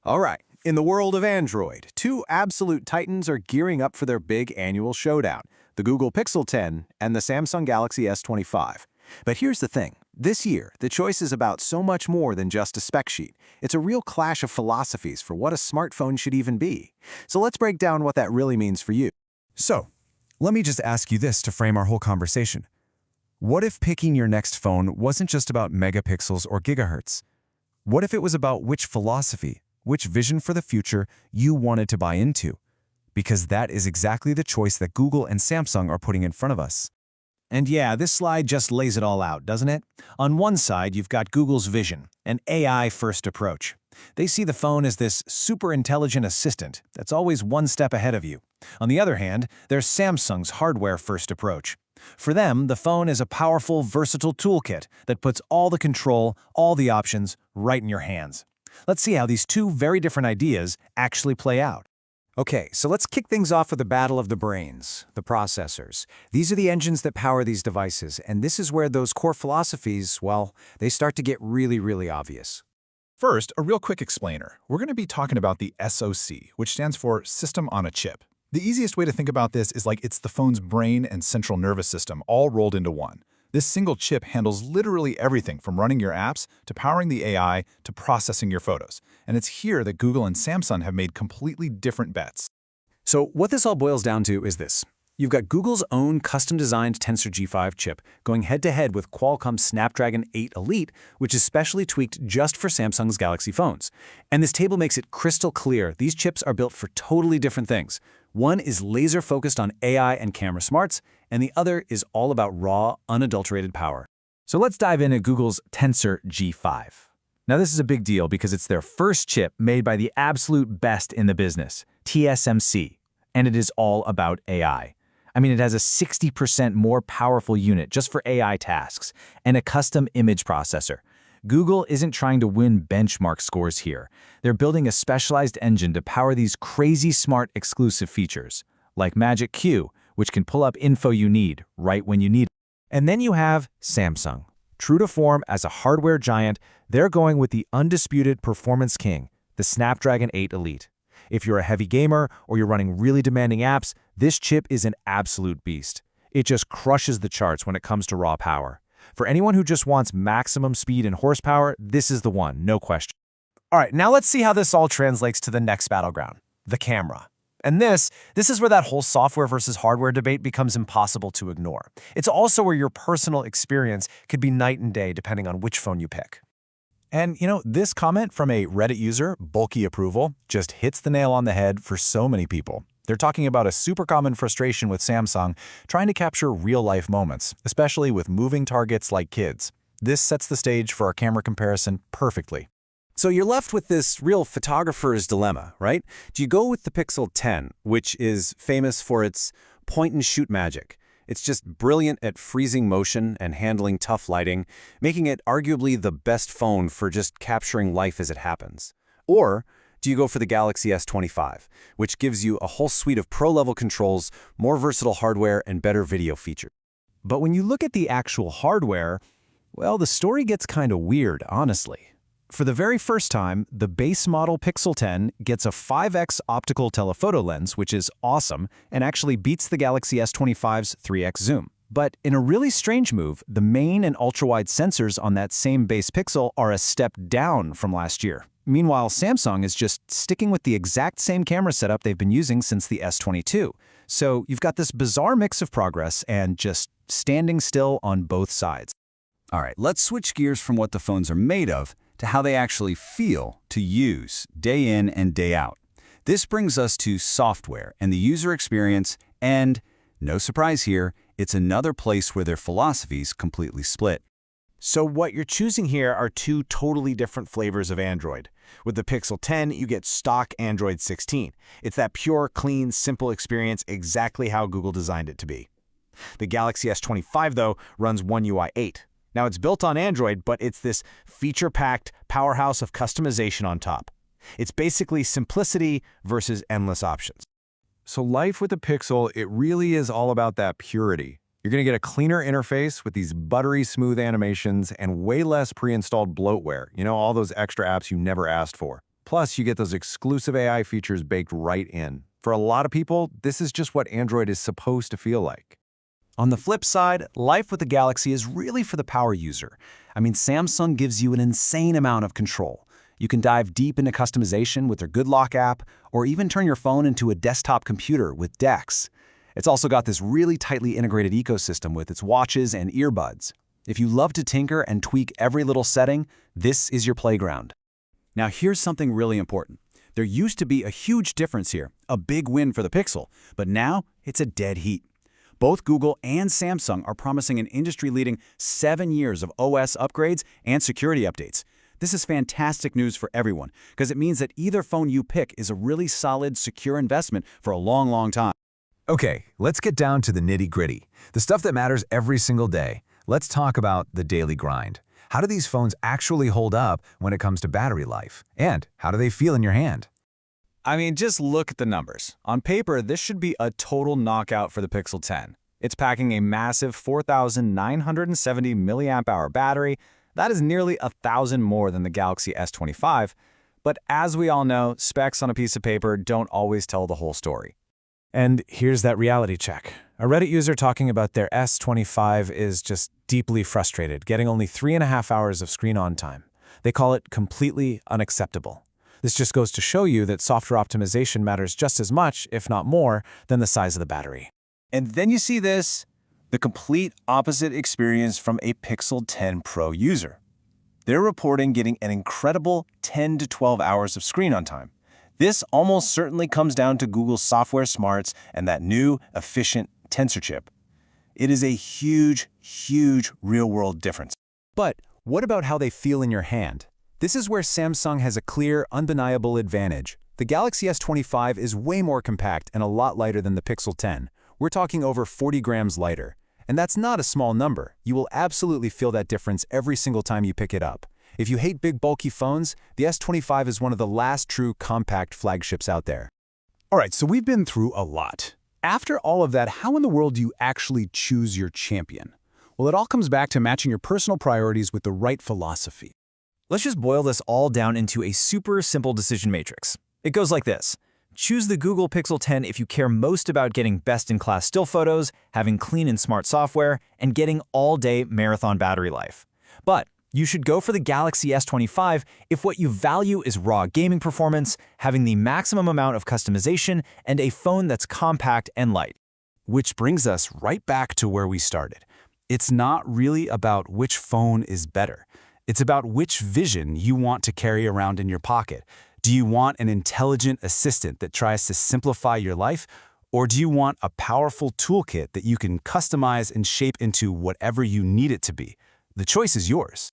All right, in the world of Android, two absolute titans are gearing up for their big annual showdown, the Google Pixel 10 and the Samsung Galaxy S25. But here's the thing. This year, the choice is about so much more than just a spec sheet. It's a real clash of philosophies for what a smartphone should even be. So let's break down what that really means for you. So, let me just ask you this to frame our whole conversation. What if picking your next phone wasn't just about megapixels or gigahertz? What if it was about which philosophy, which vision for the future you wanted to buy into? Because that is exactly the choice that Google and Samsung are putting in front of us. And yeah, this slide just lays it all out, doesn't it? On one side, you've got Google's vision, an AI-first approach. They see the phone as this super intelligent assistant that's always one step ahead of you. On the other hand, there's Samsung's hardware-first approach. For them, the phone is a powerful, versatile toolkit that puts all the control, all the options, right in your hands. Let's see how these two very different ideas actually play out. Okay, so let's kick things off with the battle of the brains, the processors. These are the engines that power these devices, and this is where those core philosophies, well, they start to get really obvious. First, a real quick explainer. We're going to be talking about the SoC, which stands for System on a Chip. The easiest way to think about this is like it's the phone's brain and central nervous system all rolled into one. This single chip handles literally everything from running your apps to powering the AI to processing your photos. And it's here that Google and Samsung have made completely different bets. So what this all boils down to is this. You've got Google's own custom-designed Tensor G5 chip going head-to-head with Qualcomm's Snapdragon 8 Elite, which is specially tweaked just for Samsung's Galaxy phones. And this table makes it crystal clear these chips are built for totally different things. One is laser-focused on AI and camera smarts, and the other is all about raw, unadulterated power. So let's dive into Google's Tensor G5. Now this is a big deal because it's their first chip made by the absolute best in the business, TSMC, and it is all about AI. I mean, it has a 60% more powerful unit just for AI tasks and a custom image processor. Google isn't trying to win benchmark scores here. They're building a specialized engine to power these crazy smart exclusive features, like Magic Q, which can pull up info you need right when you need it. And then you have Samsung. True to form as a hardware giant, they're going with the undisputed performance king, the Snapdragon 8 Elite. If you're a heavy gamer or you're running really demanding apps, this chip is an absolute beast. It just crushes the charts when it comes to raw power. For anyone who just wants maximum speed and horsepower, this is the one, no question. All right, now let's see how this all translates to the next battleground, the camera. And this is where that whole software versus hardware debate becomes impossible to ignore. It's also where your personal experience could be night and day depending on which phone you pick. And this comment from a Reddit user, Bulky Approval, just hits the nail on the head for so many people. They're talking about a super common frustration with Samsung trying to capture real-life moments, especially with moving targets like kids. This sets the stage for our camera comparison perfectly. So you're left with this real photographer's dilemma, right? Do you go with the Pixel 10, which is famous for its point-and-shoot magic? It's just brilliant at freezing motion and handling tough lighting, making it arguably the best phone for just capturing life as it happens. Or do you go for the Galaxy S25, which gives you a whole suite of pro-level controls, more versatile hardware, and better video features? But when you look at the actual hardware, well, the story gets kind of weird, honestly. For the very first time, the base model Pixel 10 gets a 5x optical telephoto lens, which is awesome, and actually beats the Galaxy S25's 3x zoom. But in a really strange move, the main and ultra-wide sensors on that same base Pixel are a step down from last year. Meanwhile, Samsung is just sticking with the exact same camera setup they've been using since the S22. So you've got this bizarre mix of progress and just standing still on both sides. All right, let's switch gears from what the phones are made of to how they actually feel to use day in and day out. This brings us to software and the user experience, and no surprise here, it's another place where their philosophies completely split. So what you're choosing here are two totally different flavors of Android. With the Pixel 10, you get stock Android 16. It's that pure, clean, simple experience exactly how Google designed it to be. The Galaxy S25, though, runs One UI 8. Now, it's built on Android, but it's this feature-packed powerhouse of customization on top. It's basically simplicity versus endless options. So life with the Pixel, it really is all about that purity. You're going to get a cleaner interface with these buttery smooth animations and way less pre-installed bloatware, all those extra apps you never asked for. Plus, you get those exclusive AI features baked right in. For a lot of people, this is just what Android is supposed to feel like. On the flip side, life with the Galaxy is really for the power user. I mean, Samsung gives you an insane amount of control. You can dive deep into customization with their Good Lock app, or even turn your phone into a desktop computer with DeX. It's also got this really tightly integrated ecosystem with its watches and earbuds. If you love to tinker and tweak every little setting, this is your playground. Now here's something really important. There used to be a huge difference here, a big win for the Pixel, but now it's a dead heat. Both Google and Samsung are promising an industry-leading 7 years of OS upgrades and security updates. This is fantastic news for everyone, because it means that either phone you pick is a really solid, secure investment for a long, long time. Okay, let's get down to the nitty-gritty, the stuff that matters every single day. Let's talk about the daily grind. How do these phones actually hold up when it comes to battery life? And how do they feel in your hand? I mean, just look at the numbers. On paper, this should be a total knockout for the Pixel 10. It's packing a massive 4,970 milliamp hour battery. That is nearly 1,000 more than the Galaxy S25. But as we all know, specs on a piece of paper don't always tell the whole story. And here's that reality check. A Reddit user talking about their S25 is just deeply frustrated, getting only 3.5 hours of screen on time. They call it completely unacceptable. This just goes to show you that software optimization matters just as much, if not more, than the size of the battery. And then you see this, the complete opposite experience from a Pixel 10 Pro user. They're reporting getting an incredible 10 to 12 hours of screen on time. This almost certainly comes down to Google's software smarts and that new, efficient Tensor chip. It is a huge, huge real-world difference. But what about how they feel in your hand? This is where Samsung has a clear, undeniable advantage. The Galaxy S25 is way more compact and a lot lighter than the Pixel 10. We're talking over 40 grams lighter. And that's not a small number. You will absolutely feel that difference every single time you pick it up. If you hate big, bulky phones, the S25 is one of the last true compact flagships out there. All right, so we've been through a lot. After all of that, how in the world do you actually choose your champion? Well, it all comes back to matching your personal priorities with the right philosophy. Let's just boil this all down into a super simple decision matrix. It goes like this. Choose the Google Pixel 10 if you care most about getting best-in-class still photos, having clean and smart software, and getting all-day marathon battery life. But you should go for the Galaxy S25 if what you value is raw gaming performance, having the maximum amount of customization, and a phone that's compact and light. Which brings us right back to where we started. It's not really about which phone is better. It's about which vision you want to carry around in your pocket. Do you want an intelligent assistant that tries to simplify your life? Or do you want a powerful toolkit that you can customize and shape into whatever you need it to be? The choice is yours.